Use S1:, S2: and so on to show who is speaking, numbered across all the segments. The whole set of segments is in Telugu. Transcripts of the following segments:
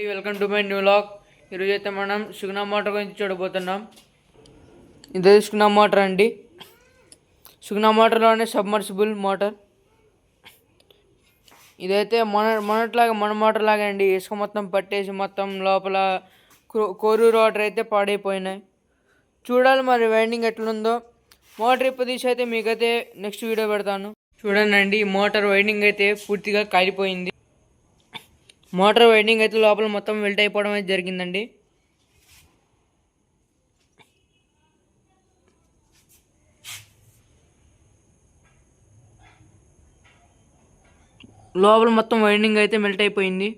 S1: Welcome to my new vlog. ఈరోజు అయితే మనం సుగుణ మోటార్ గురించి చూడబోతున్నాం. ఇదే సుగుణ మోటార్ అండి. సుగుణ మోటార్లోనే సబ్మర్సిబుల్ మోటార్. ఇదైతే మన మోటార్ లాగా అండి. ఇసుక మొత్తం పట్టేసి మొత్తం లోపల కోరు వాటర్ అయితే పాడైపోయినాయి. చూడాలి మరి వైండింగ్ ఎట్లుందో. మోటార్ ఇప్పుడు తీసి అయితే మీకైతే నెక్స్ట్ వీడియో పెడతాను. చూడండి, మోటార్ వైండింగ్ అయితే పూర్తిగా కాలిపోయింది. మోటార్ వైండింగ్ అయితే లోపల మొత్తం వెల్ట్ అయిపోవడం అయితే జరిగిందండి. లోపల మొత్తం వైండింగ్ అయితే మెల్ట్ అయిపోయింది.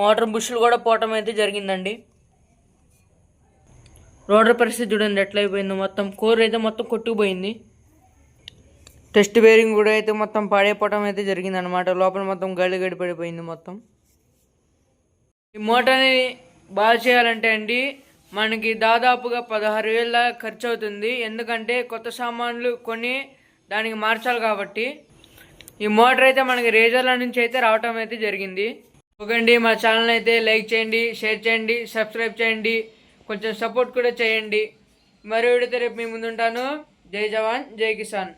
S1: మోటార్ బుష్లు కూడా పోవటం అయితే జరిగిందండి. రోటర్ పరిస్థితి చూడండి ఎట్లా అయిపోయిందో. మొత్తం కోర్ అయితే మొత్తం కొట్టుకుపోయింది. టెస్ట్ బేరింగ్ కూడా అయితే మొత్తం పాడైపోవడం అయితే జరిగింది అనమాట. లోపల మొత్తం గడి పడిపోయింది మొత్తం. ఈ మోటార్ని బాగా చేయాలంటే అండి మనకి దాదాపుగా 16,000 దాకా ఖర్చు అవుతుంది. ఎందుకంటే కొత్త సామాన్లు కొని దానికి మార్చాలి కాబట్టి. ఈ మోటార్ అయితే మనకి రేజర్ల నుంచి అయితే రావటం అయితే జరిగింది. ఓకేండి, మా ఛానల్ అయితే లైక్ చేయండి, షేర్ చేయండి, సబ్స్క్రైబ్ చేయండి, కొంచెం సపోర్ట్ కూడా చేయండి. మరో వీడియోతో రేపు మీ ముందుంటాను. జై జవాన్, జై కిసాన్.